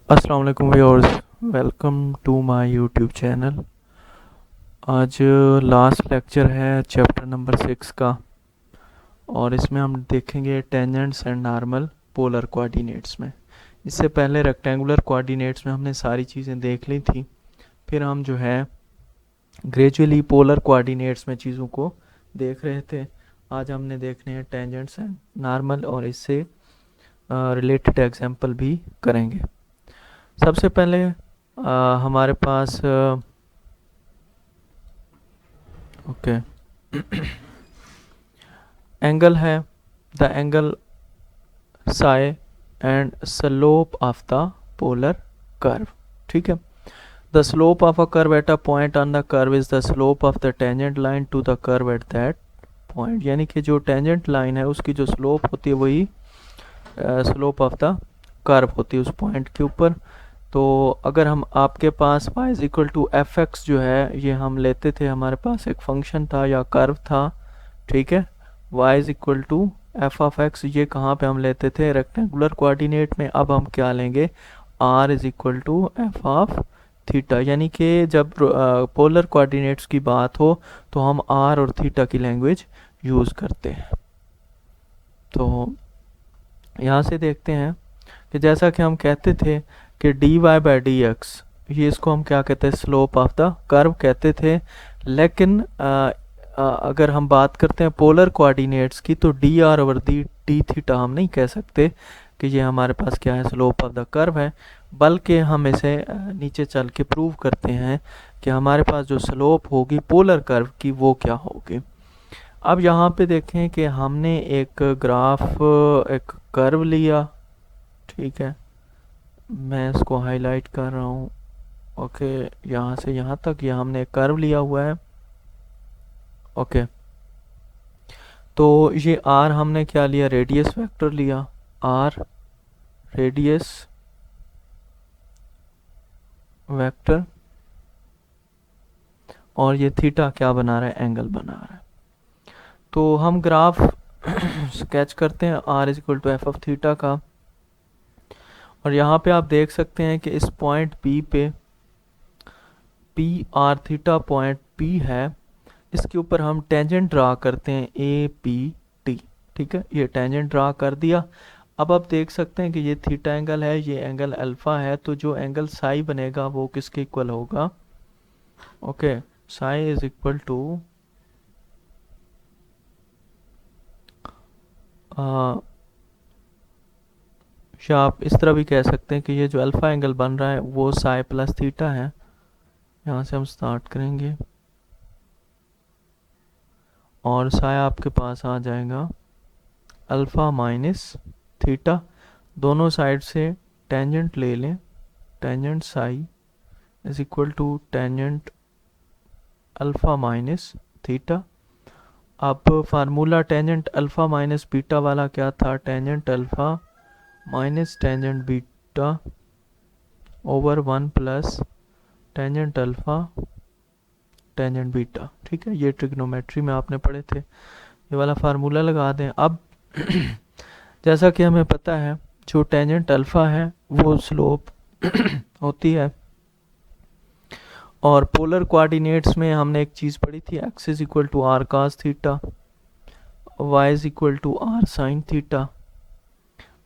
अस्सलाम वालेकुम viewers, welcome to my YouTube channel. आज लास्ट लेक्चर है चैप्टर नंबर 6 का और इसमें हम देखेंगे tangents and normal polar coordinates में। इससे पहले रेक्टेंगुलर कोऑर्डिनेट्स में हमने सारी चीज़ें देख ली थी। फिर हम जो है ग्रेजुअली पोलर कोऑर्डिनेट्स में चीज़ों को देख रहे थे। आज हमने देखने हैं टेंजेंट्स एंड नॉर्मल और इससे रिलेटेड एग्जांपल भी करेंगे। सबसे पहले हमारे पास ओके एंगल है, the angle psi and slope of the polar curve. ठीक है, the slope of a curve at a point on the curve is the slope of the tangent line to the curve at that point. यानी कि जो tangent line है उसकी जो slope होती है वही स्लोप ऑफ द कर्व होती है उस पॉइंट के ऊपर। तो अगर हम आपके पास y is equal to F X जो है ये हम लेते थे, हमारे पास एक फंक्शन था या कर्व था। ठीक है, y is equal to F of X, ये कहाँ पे हम लेते थे? रेक्टेंगुलर कोऑर्डिनेट में। अब हम क्या लेंगे? r is equal to F of theta. यानी कि जब पोलर कोऑर्डिनेट्स की बात हो तो हम r और थीटा की लैंग्वेज यूज़ करते हैं। तो यहाँ से देखते हैं कि जैसा कि हम कहते थे कि dy बाई डी एक्स, ये इसको हम क्या कहते हैं? स्लोप ऑफ द कर्व कहते थे। लेकिन अगर हम बात करते हैं पोलर कोऑर्डिनेट्स की तो D R over D theta हम नहीं कह सकते कि ये हमारे पास क्या है? स्लोप ऑफ द कर्व है। बल्कि हम इसे नीचे चल के प्रूव करते हैं कि हमारे पास जो स्लोप होगी पोलर कर्व की वो क्या होगी। अब यहाँ पे देखें कि हमने एक ग्राफ, एक कर्व लिया। ठीक है, मैं इसको हाईलाइट कर रहा हूँ। ओके, यहाँ से यहाँ तक ये हमने एक कर्व लिया हुआ है। ओके, तो ये आर हमने क्या लिया? रेडियस वेक्टर लिया, आर रेडियस वेक्टर, और ये थीटा क्या बना रहा है? एंगल बना रहा है। तो हम ग्राफ स्केच करते हैं R is equal to F of theta का। और यहाँ पे आप देख सकते हैं कि इस पॉइंट P पे P R theta point P है, इसके ऊपर हम टेंजेंट ड्रा करते हैं ए पी टी। ठीक है, ये टेंजेंट ड्रा कर दिया। अब आप देख सकते हैं कि ये थीटा एंगल है, ये एंगल अल्फा है। तो जो एंगल साई बनेगा वो किसके इक्वल होगा? Okay, psi is equal to या आप इस तरह भी कह सकते हैं कि ये जो अल्फा एंगल बन रहा है वो साई प्लस थीटा है। यहाँ से हम स्टार्ट करेंगे और साई आपके पास आ जाएगा अल्फा माइनस थीटा। दोनों साइड से टेंजेंट ले लें, tangent psi is equal to tangent alpha minus theta. अब formula tangent alpha minus beta वाला क्या था? Tangent alpha minus tangent beta over 1 plus tangent alpha tangent beta. ठीक है, ये ट्रिग्नोमेट्री में आपने पढ़े थे, ये वाला फार्मूला लगा दें। अब जैसा कि हमें पता है जो टेंजेंट अल्फा है वो स्लोप होती है। और पोलर कोऑर्डिनेट्स में हमने एक चीज़ पढ़ी थी, X is equal to R cos theta, Y is equal to R sine theta.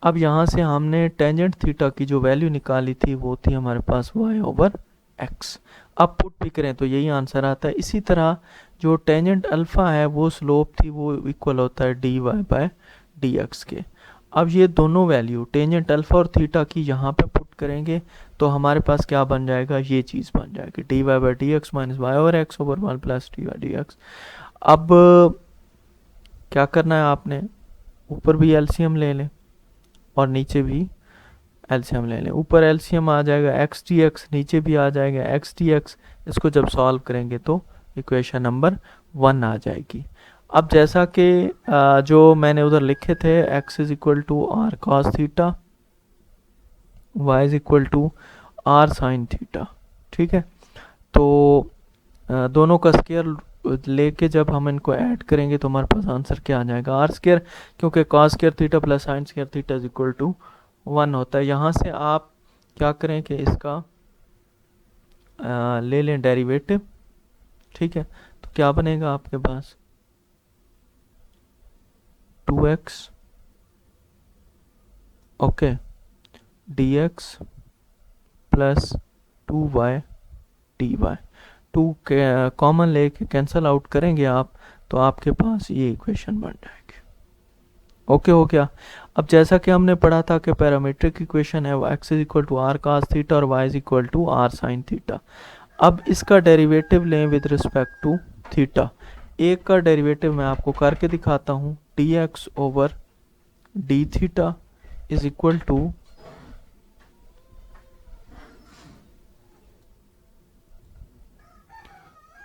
अब यहाँ से हमने टेंजेंट थीटा की जो वैल्यू निकाली थी वो थी हमारे पास वाई ओवर एक्स। अब पुट भी करें तो यही आंसर आता है। इसी तरह जो टेंजेंट अल्फा है वो स्लोप थी, वो इक्वल होता है D Y by D X के। अब ये दोनों वैल्यू टेंजेंट अल्फा और थीटा की यहाँ पे पुट करेंगे तो हमारे पास क्या बन जाएगा? ये चीज़ बन जाएगी D Y by D X minus Y over X over 1 plus D Y D X. अब क्या करना है आपने? ऊपर भी एलसीएम ले लें और नीचे भी एलसीएम ले लें। ऊपर एलसीएम आ जाएगा एक्स डी एक्स, नीचे भी आ जाएगा एक्स डी एक्स। इसको जब सॉल्व करेंगे तो इक्वेशन नंबर 1 आ जाएगी। अब जैसा कि जो मैंने उधर लिखे थे, X is equal to R cos theta, Y is equal to R sine theta. ठीक है, तो दोनों का स्केयर लेके जब हम इनको ऐड करेंगे तो हमारे पास आंसर क्या आ जाएगा? आर स्केयर, क्योंकि cos square theta plus sine square theta is equal to 1 होता है। यहाँ से आप क्या करें कि इसका ले लें डेरिवेटिव, ठीक है। तो क्या बनेगा आपके पास 2x okay dx plus 2y dy। 2 common लेके कैंसिल आउट करेंगे आप, तो आपके पास ये इक्वेशन बन जाएगी। ओके हो गया। अब जैसा कि हमने पढ़ा था कि पैरामीट्रिक इक्वेशन है x is equal to R cos theta और y is equal to R sine theta. अब इसका डेरिवेटिव लें विद रिस्पेक्ट टू थीटा। एक का डेरिवेटिव मैं आपको करके दिखाता हूँ, dx over D theta is equal to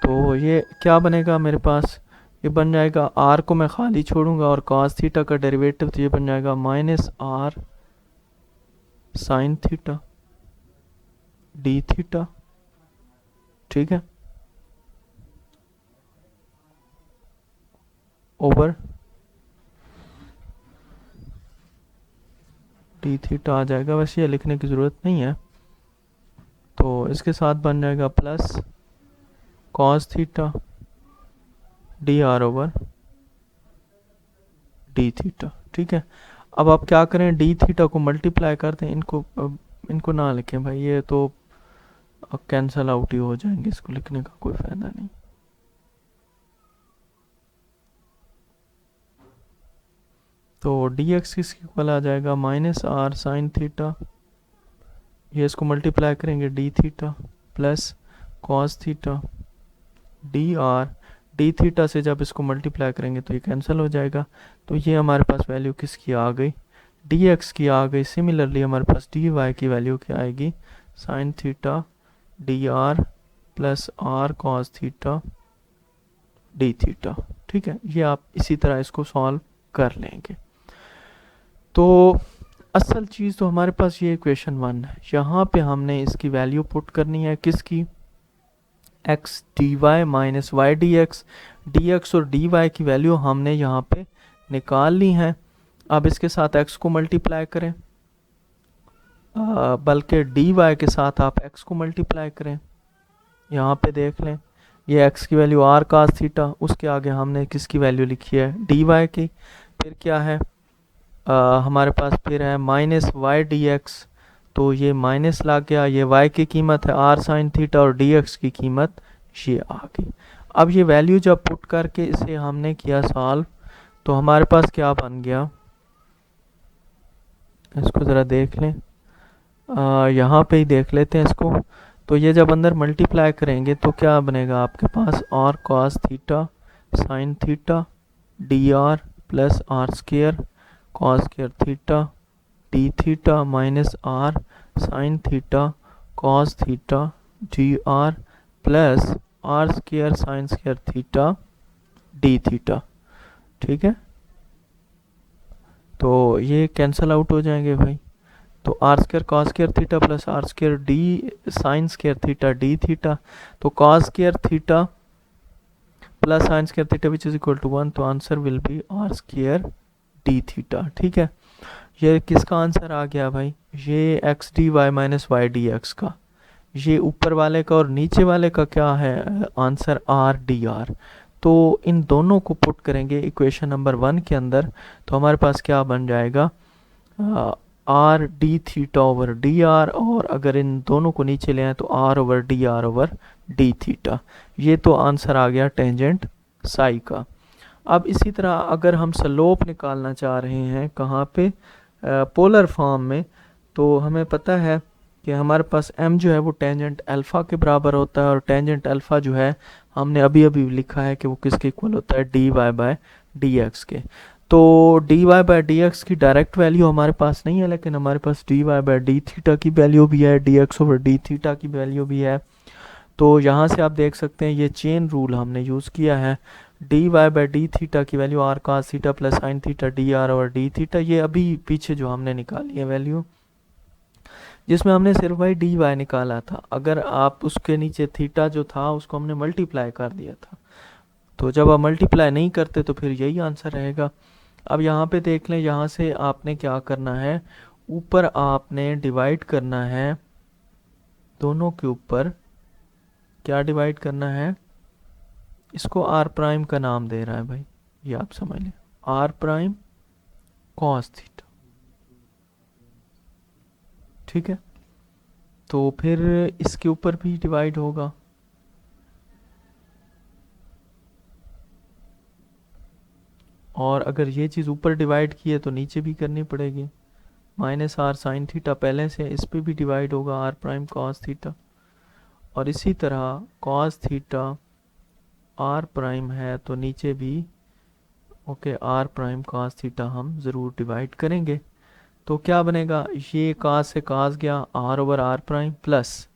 तो ये क्या बनेगा मेरे पास, ये बन जाएगा r को मैं खाली छोड़ूंगा और cos थीटा का डेरिवेटिव, तो ये बन जाएगा minus r sign theta D theta, ठीक है, ओवर डी थीटा आ जाएगा। वैसे ये लिखने की ज़रूरत नहीं है, तो इसके साथ बन जाएगा plus cos theta D R over D theta, ठीक है। अब आप क्या करें, डी थीटा को मल्टीप्लाई कर दें, इनको ना लिखें भाई, ये तो कैंसल आउट ही हो जाएंगे, इसको लिखने का कोई फ़ायदा नहीं। तो डी एक्स किसके इक्वल आ जाएगा माइनस आर साइन थीटा, ये इसको मल्टीप्लाई करेंगे D theta plus cos theta D theta से जब इसको मल्टीप्लाई करेंगे तो ये कैंसिल हो जाएगा। तो ये हमारे पास वैल्यू किसकी आ गई, डी एक्स की आ गई। सिमिलरली हमारे पास डी वाई की वैल्यू क्या आएगी, sine theta D R plus R cos theta D theta, ठीक है। ये आप इसी तरह इसको सॉल्व कर लेंगे। तो असल चीज़ तो हमारे पास ये इक्वेशन 1 है, यहाँ पे हमने इसकी वैल्यू पुट करनी है, किसकी, X D Y minus Y D X और डी वाई की वैल्यू हमने यहाँ पे निकाल ली है। अब इसके साथ x को मल्टीप्लाई करें, बल्कि डी वाई के साथ आप x को मल्टीप्लाई करें। यहाँ पे देख लें, ये x की वैल्यू r cos थीटा, उसके आगे हमने किसकी वैल्यू लिखी है, डी वाई की। फिर क्या है, हमारे पास फिर है माइनस वाई डी एक्स, तो ये माइनस ला गया, ये y की कीमत है r साइन थीटा और dx की कीमत ये आ गई। अब ये वैल्यू जब पुट करके इसे हमने किया सॉल्व, तो हमारे पास क्या बन गया, इसको ज़रा देख लें, यहाँ पे ही देख लेते हैं इसको। तो ये जब अंदर मल्टीप्लाई करेंगे तो क्या बनेगा आपके पास, r cos theta sine theta D R plus R square cos square theta D theta minus R sine theta cos theta D R plus R square sine square theta D theta, ठीक है। तो ये cancel out हो जाएंगे भाई। तो R square cos square theta plus R square D sine square theta D theta, तो cos square theta plus sine square theta which is equal to 1, तो answer will be R square D theta, ठीक है। ये किसका answer आ गया भाई, ये X D Y minus Y D X का, ये ऊपर वाले का, और नीचे वाले का क्या है आंसर, आर डी आर। तो इन दोनों को पुट करेंगे इक्वेशन नंबर 1 के अंदर, तो हमारे पास क्या बन जाएगा, are D theta over D R, और अगर इन दोनों को नीचे ले आए तो आर ओवर डी थीटा। ये तो आंसर आ गया टेंजेंट साई का। अब इसी तरह अगर हम स्लोप निकालना चाह रहे हैं कहाँ पे, पोलर फॉर्म में, तो हमें पता है कि हमारे पास m जो है वो टेंजेंट अल्फ़ा के बराबर होता है, और टेंजेंट अल्फ़ा जो है हमने अभी अभी लिखा है कि वो किसके इक्वल होता है, D Y by D X के। तो D Y by D X की डायरेक्ट वैल्यू हमारे पास नहीं है, लेकिन हमारे पास D Y by D theta की वैल्यू भी है, D X over D theta की वैल्यू भी है। तो यहाँ से आप देख सकते हैं ये चेन रूल हमने यूज़ किया है, D Y by D theta की value R cos theta plus sine theta D R over D theta, ये अभी पीछे जो हमने निकाली है वैल्यू, जिसमें हमने सिर्फ भाई डी वाई निकाला था। अगर आप उसके नीचे थीटा जो था उसको हमने मल्टीप्लाई कर दिया था, तो जब आप मल्टीप्लाई नहीं करते तो फिर यही आंसर रहेगा। अब यहाँ पे देख लें, यहाँ से आपने क्या करना है, ऊपर आपने डिवाइड करना है, दोनों के ऊपर क्या डिवाइड करना है, इसको आर प्राइम का नाम दे रहा है भाई, ये आप समझ लें, आर प्राइम कॉस थीटा, ठीक है। तो फिर इसके ऊपर भी डिवाइड होगा, और अगर ये चीज़ ऊपर डिवाइड की है तो नीचे भी करनी पड़ेगी, माइनस आर साइन थीटा पहले से, इस पे भी डिवाइड होगा आर प्राइम कॉस थीटा, और इसी तरह कॉस थीटा आर प्राइम है तो नीचे भी okay R prime cos theta हम ज़रूर डिवाइड करेंगे। तो क्या बनेगा, ये कॉस से कॉस गया, R over R prime, plus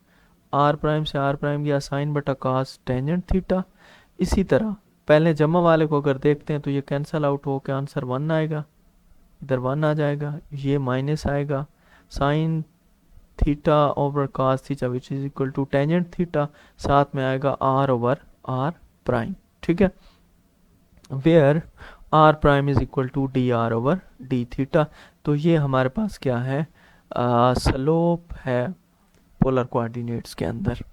R prime से आर प्राइम गया साइन बटा कॉस टेंजेंट थीटा। इसी तरह पहले जमा वाले को अगर देखते हैं तो ये कैंसिल आउट हो के आंसर 1 आएगा, इधर 1 आ जाएगा, ये माइनस आएगा sine theta over cos theta which is equal to tangent theta, साथ में आएगा आर ओवर आर प्राइम, ठीक है, where R prime is equal to D R over D theta. तो ये हमारे पास क्या है, स्लोप है पोलर कोऑर्डिनेट्स के अंदर,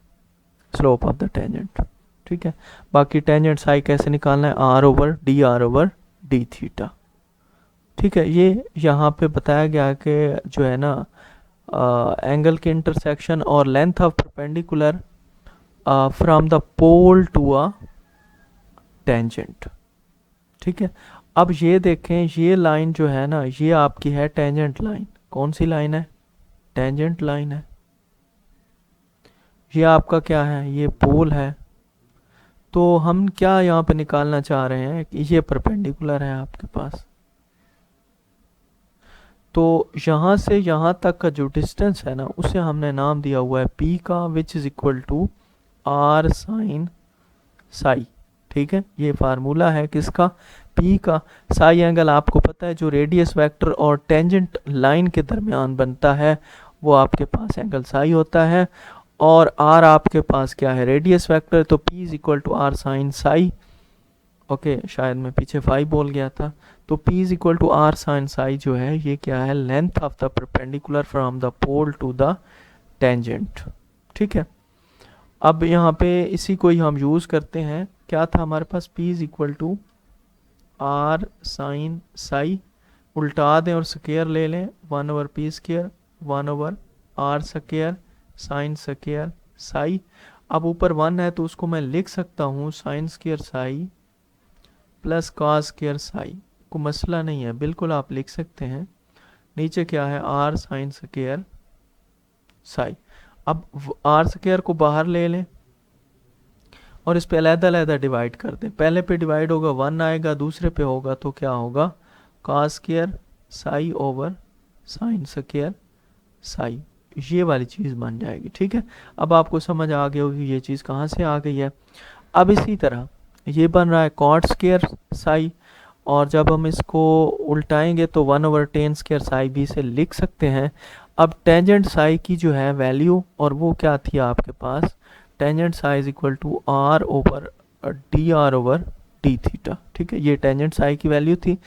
स्लोप ऑफ द टेंजेंट, ठीक है। बाकी टेंजेंट साई कैसे निकालना है, आर ओवर डी थीटा, ठीक है। ये यहाँ पे बताया गया कि जो है ना एंगल के इंटरसेक्शन और length of perpendicular from the pole to a tangent, ठीक है। अब ये देखें, ये लाइन जो है ना ये आपकी है टेंजेंट लाइन, कौन सी लाइन है, टेंजेंट लाइन है। ये आपका क्या है, ये पोल है। तो हम क्या यहाँ पे निकालना चाह रहे हैं कि ये परपेंडिकुलर है आपके पास, तो यहाँ से यहाँ तक का जो डिस्टेंस है ना उसे हमने नाम दिया हुआ है p का, which is equal to R sine psi, ठीक है। ये फार्मूला है किसका, p का। साई एंगल आपको पता है जो रेडियस वेक्टर और टेंजेंट लाइन के दरमियान बनता है वो आपके पास एंगल साई होता है, और r आपके पास क्या है, रेडियस वेक्टर, तो p is equal to R sine psi, okay शायद मैं पीछे 5 बोल गया था। तो p is equal to R sine psi जो है ये क्या है, length of the perpendicular from the pole to the tangent, ठीक है। अब यहाँ पे इसी को ही हम यूज़ करते हैं, क्या था हमारे पास, p is equal to R sine psi, उल्टा दें और स्केयर ले लें, 1 over P square 1 over R square sine square psi. अब ऊपर 1 है तो उसको मैं लिख सकता हूँ sign square Sai plus cos square psi, को मसला नहीं है, बिल्कुल आप लिख सकते हैं। नीचे क्या है, आर साइन स्केयर साई। अब आर स्केयर को बाहर ले लें और इस पे अलग-अलग डिवाइड कर दें, पहले पे डिवाइड होगा 1 आएगा, दूसरे पे होगा तो क्या होगा, cos square psi over sign square Sai, ये वाली चीज़ बन जाएगी, ठीक है। अब आपको समझ आ गई होगी ये चीज़ कहाँ से आ गई है। अब इसी तरह ये बन रहा है कॉट स्केयर साई, और जब हम इसको उल्टाएंगे तो 1 ओवर टेन स्केयर साई भी से लिख सकते हैं। अब टेंजेंट साई की जो है वैल्यू, और वो क्या थी आपके पास, tangent psi is equal to R over D R over D theta, ठीक है। ये टेंजेंट साई की वैल्यू थी,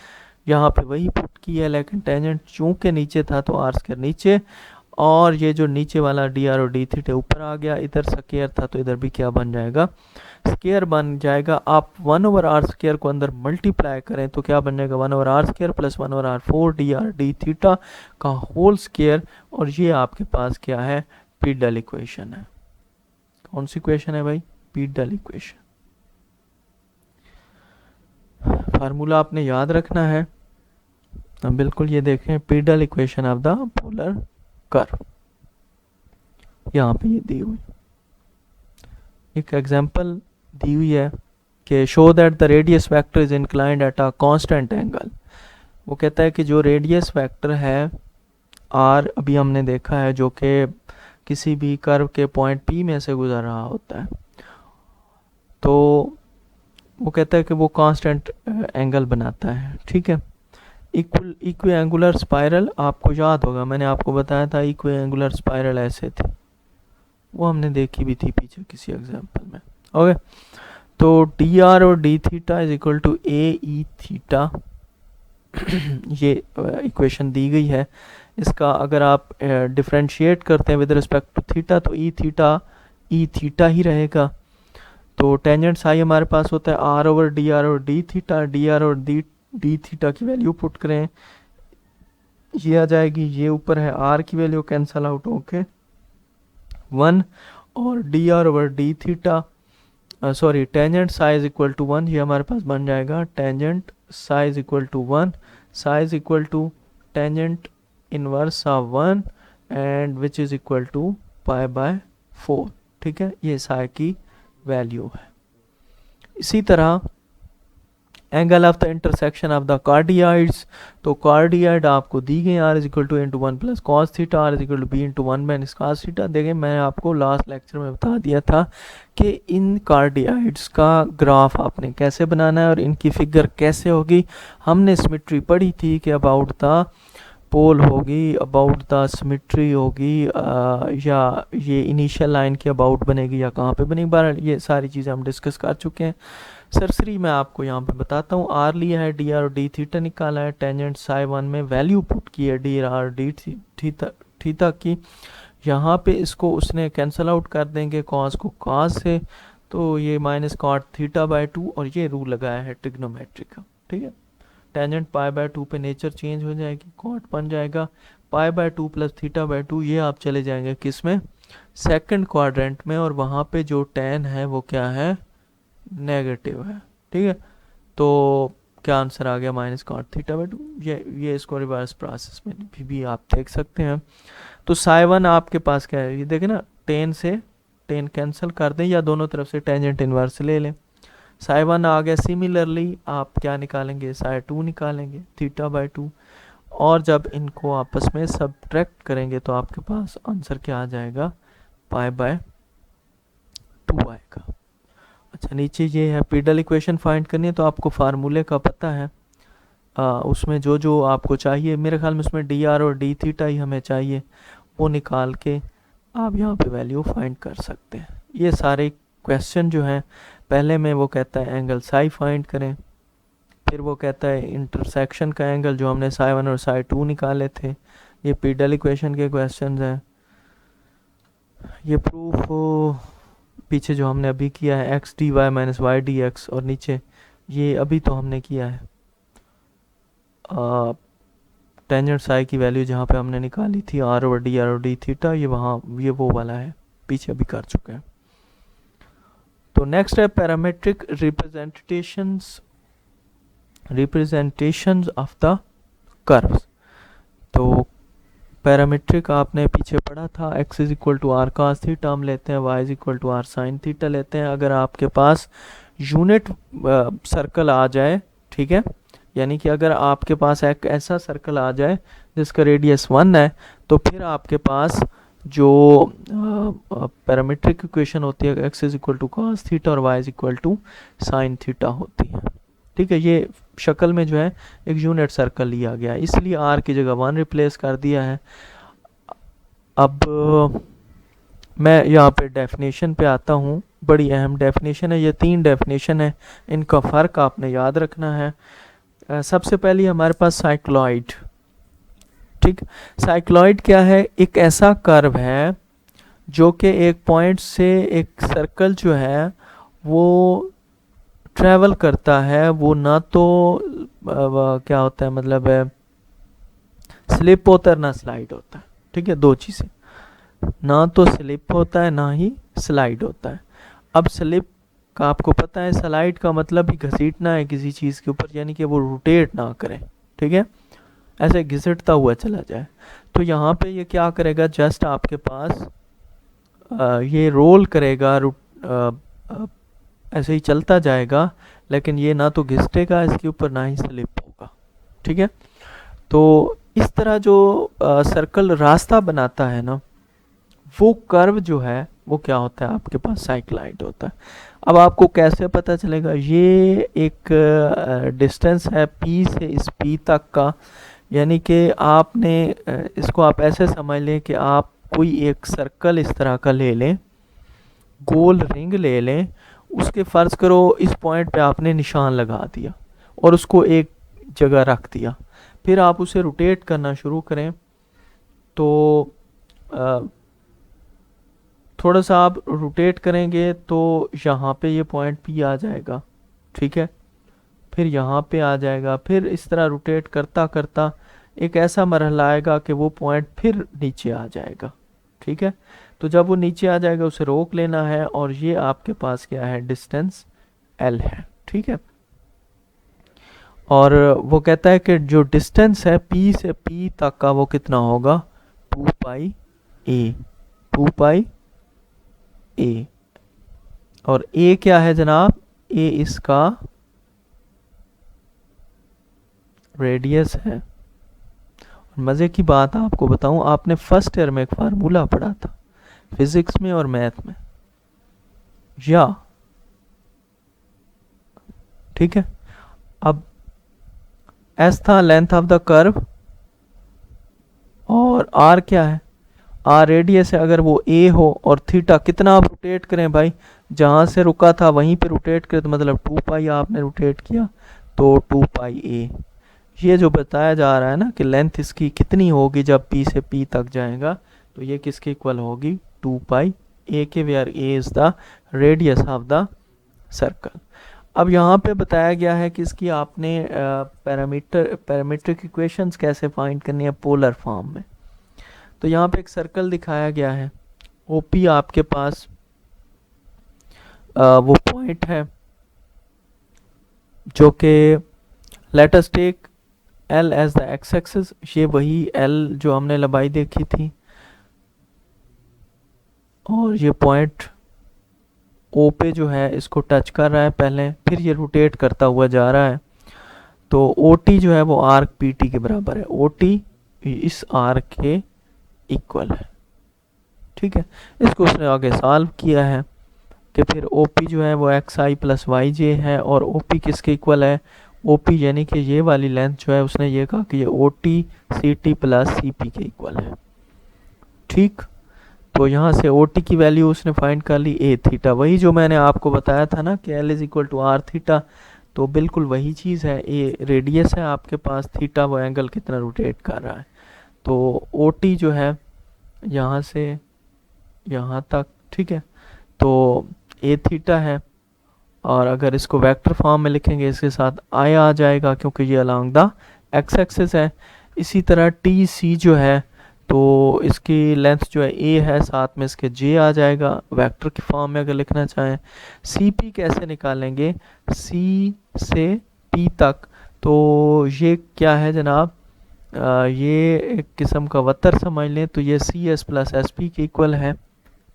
यहाँ पे वही पुट की है, लेकिन टेंजेंट चूंकि नीचे था तो आर स्केयर नीचे, और ये जो नीचे वाला डी आर और डी थीटा ऊपर आ गया, इधर स्केयर था तो इधर भी क्या बन जाएगा, स्केयर बन जाएगा। आप 1 ओवर आर स्केयर को अंदर मल्टीप्लाई करें तो क्या बन जाएगा, 1 over R square plus 1 over R 4 D R D theta का होल स्केयर, और ये आपके पास क्या है, पीडल इक्वेशन है। कौन सी इक्वेशन है भाई, पीडल इक्वेशन। फार्मूला आपने याद रखना है, अब बिल्कुल ये देखें, pedal equation of the polar curve, यहाँ पे ये दी हुई एक एग्जांपल दी हुई है कि show that the radius vector is inclined at a constant angle. वो कहता है कि जो रेडियस वेक्टर है आर, अभी हमने देखा है, जो कि किसी भी कर्व के पॉइंट पी में से गुजर रहा होता है, तो वो कहता है कि वो कांस्टेंट एंगल बनाता है, ठीक है। इक्वी एंगुलर स्पाइरल आपको याद होगा, मैंने आपको बताया था इक्वी एंगुलर स्पाइरल ऐसे थी, वो हमने देखी भी थी पीछे किसी एग्जांपल में, ओके। तो डी आर और D theta is equal to A E theta, ये इक्वेशन दी गई है। इसका अगर आप डिफरेंशिएट करते हैं विद रिस्पेक्ट टू थीटा तो ई थीटा ही रहेगा। तो टेंजेंट साई हमारे पास होता है आर ओवर डी आर और डी थीटा, डी आर और डी थीटा की वैल्यू पुट करें, ये आ जाएगी, ये ऊपर है आर की वैल्यू कैंसल आउट होके 1 और D R over D theta sorry tangent psi is equal to 1, ये हमारे पास बन जाएगा tangent psi is equal to 1, psi is equal to tangent inverse of 1 and which is equal to pi by 4। ठीक है, ये साई की वैल्यू है। इसी तरह angle of the intersection of the cardioids, तो कार्डियाइड आपको दी गई R is equal to into 1 plus cos theta, R is equal to B into 1 minus cos theta. देखें मैंने आपको लास्ट लेक्चर में बता दिया था कि इन कार्डियाइड्स का ग्राफ आपने कैसे बनाना है और इनकी फिगर कैसे होगी। हमने सिमेट्री पढ़ी थी कि अबाउट द पोल होगी, अबाउट द सिमेट्री होगी या ये इनिशियल लाइन की अबाउट बनेगी या कहाँ पे बनेगी, बहरहाल ये सारी चीज़ें हम डिस्कस कर चुके हैं। सरसरी मैं आपको यहाँ पे बताता हूँ, आर लिया है, डी आर और डी थीटा निकाला है, टेंजेंट साई 1 में वैल्यू पुट की है डी आर डी थीटा की, यहाँ पे इसको उसने कैंसल आउट कर देंगे कॉस को कॉस से, तो ये माइनस कॉट थीटा बाय 2 और ये रूल लगाया है ट्रिग्नोमेट्री का। ठीक है, टेंजेंट पाई बाय 2 पे नेचर चेंज हो जाएगी, कॉट बन जाएगा pi by 2 plus theta by 2, ये आप चले जाएंगे किस में, सेकंड क्वाड्रेंट में, और वहाँ पे जो टेन है वो क्या है, नेगेटिव है। ठीक है, तो क्या आंसर आ गया, माइनस कॉट थीटा बाय 2। ये इसको रिवर्स प्रोसेस में भी आप देख सकते हैं। तो साई 1 आपके पास क्या है, ये देखें ना, टेन से टेन कैंसिल कर दें या दोनों तरफ से टेंजेंट इनवर्स ले लें, साई 1 आ गया। सिमिलरली आप क्या निकालेंगे, साई 2 निकालेंगे थीटा बाय 2, और जब इनको आपस में सब्ट्रैक्ट करेंगे तो आपके पास आंसर क्या आ जाएगा, पाई बाय 2 आएगा। अच्छा, नीचे ये है पीडल इक्वेशन फाइंड करनी है, तो आपको फार्मूले का पता है, उसमें जो जो आपको चाहिए, मेरे ख्याल में उसमें डी आर और डी थीटा ही हमें चाहिए, वो निकाल के आप यहाँ पे वैल्यू फाइंड कर सकते हैं। ये सारे क्वेश्चन जो हैं, पहले में वो कहता है एंगल साई फाइंड करें, फिर वो कहता है इंटरसेक्शन का एंगल जो हमने साई 1 और साई 2 निकाले थे, ये पीडल इक्वेशन के क्वेश्चन हैं। ये प्रूफ पीछे जो हमने अभी किया है X D Y minus Y D X, और नीचे ये अभी तो हमने किया है टेंजेंट साई की वैल्यू जहाँ पे हमने निकाली थी आर और डी थीटा, ये वहाँ ये वो वाला है, पीछे अभी कर चुके हैं। तो नेक्स्ट है parametric representations of the curves. तो पैरामीट्रिक आपने पीछे पढ़ा था, x is equal to R cos theta हम लेते हैं, y is equal to R sine theta लेते हैं। अगर आपके पास यूनिट सर्कल आ जाए, ठीक है, यानी कि अगर आपके पास एक ऐसा सर्कल आ जाए जिसका रेडियस 1 है, तो फिर आपके पास जो पैरामीट्रिक इक्वेशन होती है x is equal to cos theta और y is equal to sine theta होती है। ठीक है, ये शक्ल में जो है एक यूनिट सर्कल लिया गया है, इसलिए r की जगह 1 रिप्लेस कर दिया है। अब मैं यहाँ पे डेफिनेशन पे आता हूँ, बड़ी अहम डेफिनेशन है, ये 3 डेफिनेशन है, इनका फ़र्क आपने याद रखना है। सबसे पहले हमारे पास साइक्लॉइड। ठीक, साइक्लॉइड क्या है, एक ऐसा कर्व है जो कि एक पॉइंट से एक सर्कल जो है वो ट्रैवल करता है, वो ना तो क्या होता है, मतलब स्लिप होता है ना स्लाइड होता है। ठीक है, दो चीज़ें, ना तो स्लिप होता है ना ही स्लाइड होता है। अब स्लिप का आपको पता है, स्लाइड का मतलब ही घसीटना है किसी चीज़ के ऊपर, यानी कि वो रोटेट ना करे, ठीक है, ऐसे घिसटता हुआ चला जाए। तो यहाँ पे ये क्या करेगा, जस्ट आपके पास ये रोल करेगा, ऐसे ही चलता जाएगा, लेकिन ये ना तो घिसटेगा इसके ऊपर ना ही स्लिप होगा। ठीक है, तो इस तरह जो सर्कल रास्ता बनाता है ना, वो कर्व जो है वो क्या होता है, आपके पास साइक्लॉइड होता है। अब आपको कैसे पता चलेगा, ये एक डिस्टेंस है P से इस P तक का, यानी कि आपने इसको आप ऐसे समझ लें कि आप कोई एक सर्कल इस तरह का ले लें, गोल रिंग ले लें, उसके फ़र्ज़ करो इस पॉइंट पे आपने निशान लगा दिया और उसको एक जगह रख दिया, फिर आप उसे रोटेट करना शुरू करें, तो थोड़ा सा आप रोटेट करेंगे तो यहाँ पे ये पॉइंट P आ जाएगा, ठीक है, फिर यहाँ पे आ जाएगा, फिर इस तरह रोटेट करता करता एक ऐसा मरहला आएगा कि वो पॉइंट फिर नीचे आ जाएगा, ठीक है। तो जब वो नीचे आ जाएगा उसे रोक लेना है, और ये आपके पास क्या है, डिस्टेंस L है, ठीक है। और वो कहता है कि जो डिस्टेंस है P से P तक का वो कितना होगा, 2 पाई A, 2 पाई A। और A क्या है जनाब, A इसका रेडियस है। और मज़े की बात आपको बताऊं, आपने फर्स्ट ईयर में एक फार्मूला पढ़ा था फिजिक्स में और मैथ में, या ठीक है। अब S था लेंथ ऑफ द कर्व, और R क्या है, R रेडियस है। अगर वो A हो और थीटा कितना आप रोटेट करें भाई, जहाँ से रुका था वहीं पे रोटेट करें, तो मतलब 2 पाई आपने रोटेट किया तो 2 पाई A। ये जो बताया जा रहा है ना कि लेंथ इसकी कितनी होगी जब P से P तक जाएगा, तो ये किसके इक्वल होगी, 2 पाई A के, where A is the radius of the circle. अब यहाँ पे बताया गया है कि इसकी आपने पैरामीट्रिक इक्वेशंस कैसे फाइंड करनी है पोलर फॉर्म में। तो यहाँ पे एक सर्कल दिखाया गया है, OP आपके पास वो पॉइंट है जो कि let us take L as the X axis. ये वही L जो हमने लंबाई देखी थी, और ये पॉइंट O पे जो है इसको टच कर रहा है पहले, फिर ये रोटेट करता हुआ जा रहा है। तो OT जो है वो आर्क PT के बराबर है, OT इस आर्क के इक्वल है, ठीक है। इसको उसने आगे सॉल्व किया है कि फिर OP जो है वो XI प्लस YJ है, और OP किसके इक्वल है, OP यानी कि ये वाली लेंथ जो है उसने ये कहा कि ये OT CT प्लस CP के इक्वल है, ठीक। तो यहाँ से OT की वैल्यू उसने फाइंड कर ली A थीटा, वही जो मैंने आपको बताया था ना कि L is equal to R theta, तो बिल्कुल वही चीज़ है। A रेडियस है आपके पास, थीटा वो एंगल कितना रोटेट कर रहा है। तो OT जो है यहाँ से यहाँ तक, ठीक है, तो A थीटा है, और अगर इसको वेक्टर फॉर्म में लिखेंगे इसके साथ I आ जाएगा क्योंकि ये अलोंग द एक्स एक्सिस है। इसी तरह TC जो है तो इसकी लेंथ जो है A है, साथ में इसके J आ जाएगा वेक्टर की फॉर्म में अगर लिखना चाहें। CP कैसे निकालेंगे, C से P तक, तो ये क्या है जनाब, ये एक किस्म का वतर समझ लें, तो ये CS प्लस SP के इक्वल है,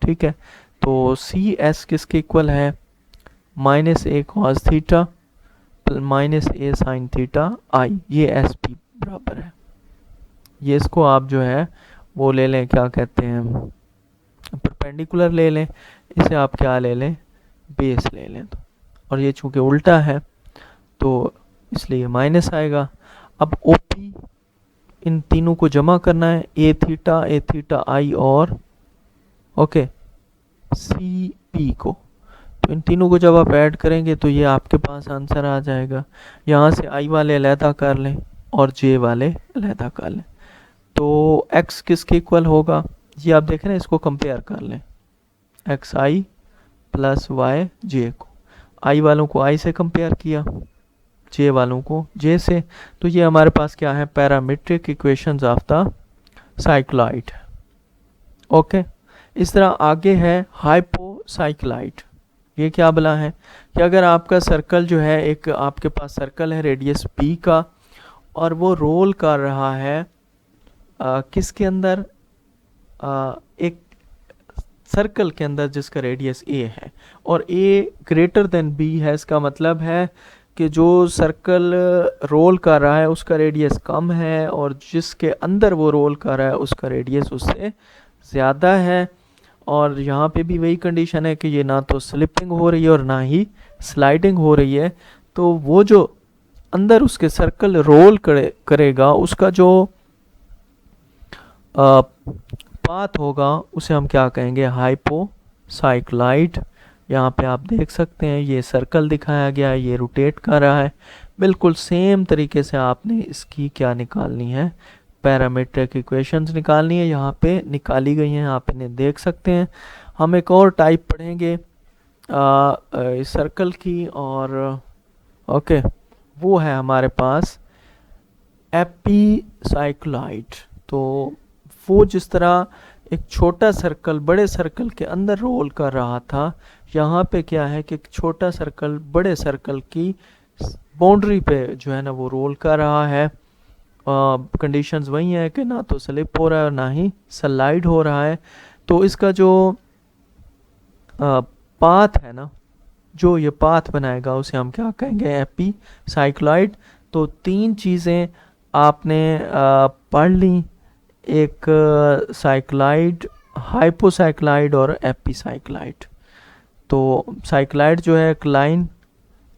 ठीक है। तो CS किसके इक्वल है, -A cos theta -A sin theta I, ये SP बराबर है। ये इसको आप जो है वो ले लें, क्या कहते हैं, परपेंडिकुलर ले लें, इसे आप क्या ले लें, बेस ले लें। तो और ये चूंकि उल्टा है तो इसलिए माइनस आएगा। अब OP इन तीनों को जमा करना है, A थीटा I और ओके CP को, तो इन तीनों को जब आप ऐड करेंगे तो ये आपके पास आंसर आ जाएगा। यहाँ से I वाले अलहदा कर लें और J वाले अलहदा कर लें, तो x किसके इक्वल होगा, ये आप देखें ना, इसको कंपेयर कर लें, XI प्लस YJ को, I वालों को I से कंपेयर किया, J वालों को J से, तो ये हमारे पास क्या है, parametric equations of the cycloid, okay. इस तरह आगे है हाइपोसाइक्लाइड। ये क्या बला है कि अगर आपका सर्कल जो है, एक आपके पास सर्कल है रेडियस P का, और वो रोल कर रहा है किसके अंदर, एक सर्कल के अंदर जिसका रेडियस A है, और A ग्रेटर देन B है। इसका मतलब है कि जो सर्कल रोल कर रहा है उसका रेडियस कम है, और जिसके अंदर वो रोल कर रहा है उसका रेडियस उससे ज़्यादा है। और यहाँ पे भी वही कंडीशन है कि ये ना तो स्लिपिंग हो रही है और ना ही स्लाइडिंग हो रही है। तो वो जो अंदर उसके सर्कल रोल करेगा उसका जो पाथ होगा उसे हम क्या कहेंगे, हाइपोसाइक्लाइड। यहाँ पे आप देख सकते हैं ये सर्कल दिखाया गया है, ये रोटेट कर रहा है। बिल्कुल सेम तरीके से आपने इसकी क्या निकालनी है, पैरामीट्रिक इक्वेशंस निकालनी है, यहाँ पे निकाली गई हैं, आप इन्हें देख सकते हैं। हम एक और टाइप पढ़ेंगे सर्कल की, और ओके वो है हमारे पास एपीसाइक्लाइड। तो वो जिस तरह एक छोटा सर्कल बड़े सर्कल के अंदर रोल कर रहा था, यहाँ पे क्या है कि एक छोटा सर्कल बड़े सर्कल की बाउंड्री पे जो है ना वो रोल कर रहा है। कंडीशंस वही है कि ना तो स्लिप हो रहा है और ना ही स्लाइड हो रहा है। तो इसका जो पाथ है ना, जो ये पाथ बनाएगा उसे हम क्या कहेंगे, एपीसाइक्लॉइड। तो तीन चीज़ें आपने पढ़ ली, एक साइक्लाइड, हाइपोसाइक्लाइड और एपीसाइक्लाइड। तो साइक्लाइड जो है एक लाइन,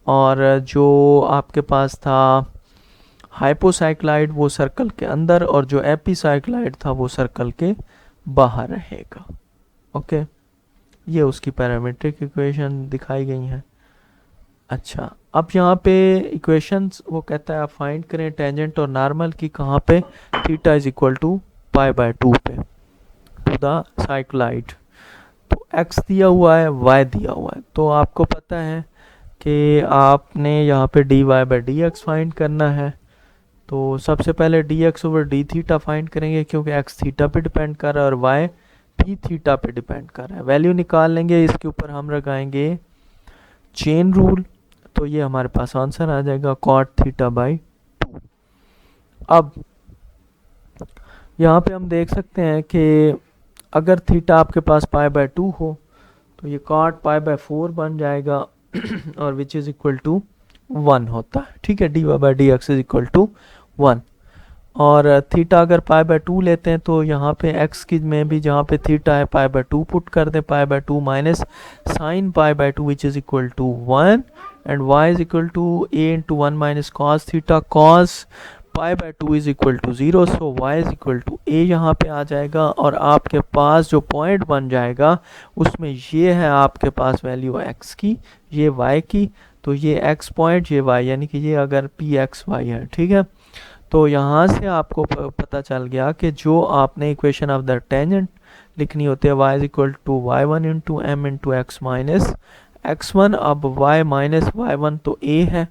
और जो आपके पास था हाइपोसाइक्लाइड वो सर्कल के अंदर, और जो एपीसाइक्लाइड था वो सर्कल के बाहर रहेगा। ओके, ये उसकी पैरामीट्रिक इक्वेशन दिखाई गई हैं। अच्छा, अब यहाँ पे इक्वेशंस वो कहता है आप फाइंड करें टेंजेंट और नॉर्मल की, कहाँ पे, थीटा इज इक्वल टू π/2 पे टू द साइक्लाइड। तो x दिया हुआ है, y दिया हुआ है। तो आपको पता है कि आपने यहाँ पे dy/dx फाइंड करना है। तो सबसे पहले dx/d फाइंड करेंगे, क्योंकि x थीटा पे डिपेंड कर रहा है और y भी थीटा पे डिपेंड कर रहा है। वैल्यू निकाल लेंगे, इसके ऊपर हम लगाएंगे चेन रूल, तो ये हमारे पास आंसर आ जाएगा cot θ/2। अब यहाँ पे हम देख सकते हैं कि अगर थीटा आपके पास π/2 हो तो ये cot π/4 बन जाएगा और विच इज इक्वल टू 1 होता है। ठीक है, dy/dx इज इक्वल टू 1। और थीटा अगर π/2 लेते हैं तो यहाँ पे x की में भी जहाँ पे थीटा है π/2 पुट कर दें, π/2 minus sine π/2 which is equal to 1, and y is equal to a into 1 minus cos theta, cos π/2 is equal to 0, so y is equal to a यहाँ पे आ जाएगा। और आपके पास जो पॉइंट बन जाएगा उसमें ये है आपके पास वैल्यू x की, ये y की, तो ये x पॉइंट, ये y, यानी कि ये अगर pxy है। ठीक है, तो यहाँ से आपको पता चल गया कि जो आपने इक्वेशन ऑफ द टेंजेंट लिखनी होती है y is equal to y1 into m into x minus x1। अब y माइनस y1 तो a है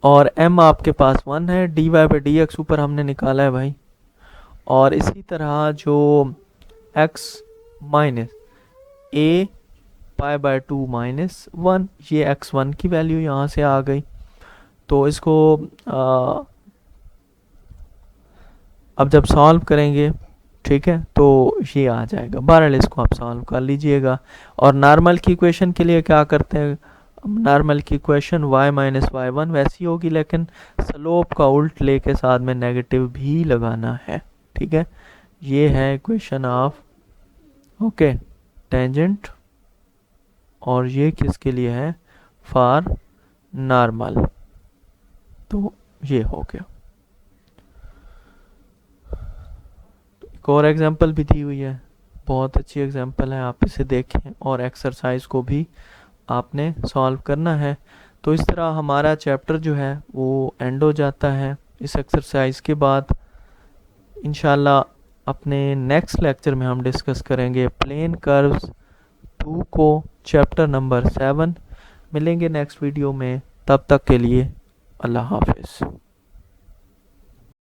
और m आपके पास 1 है, dy/dx ऊपर हमने निकाला है भाई। और इसी तरह जो x माइनस a π/2 माइनस 1, ये x1 की वैल्यू यहाँ से आ गई। तो इसको अब जब सॉल्व करेंगे, ठीक है, तो ये आ जाएगा। बहरहाल इसको आप सॉल्व कर लीजिएगा। और नॉर्मल की इक्वेशन के लिए क्या करते हैं, नॉर्मल की इक्वेशन y माइनस y1 वैसी होगी, लेकिन स्लोप का उल्ट लेके साथ में नेगेटिव भी लगाना है। ठीक है, ये है इक्वेशन ऑफ ओके टेंजेंट, और ये किसके लिए है, फॉर नॉर्मल। तो ये हो गया। एक और एग्जांपल भी दी हुई है, बहुत अच्छी एग्जांपल है, आप इसे देखें और एक्सरसाइज को भी आपने सॉल्व करना है। तो इस तरह हमारा चैप्टर जो है वो एंड हो जाता है। इस एक्सरसाइज के बाद इंशाल्लाह अपने नेक्स्ट लेक्चर में हम डिस्कस करेंगे प्लेन कर्व्स 2 को, चैप्टर नंबर 7। मिलेंगे नेक्स्ट वीडियो में, तब तक के लिए अल्लाह हाफिज़।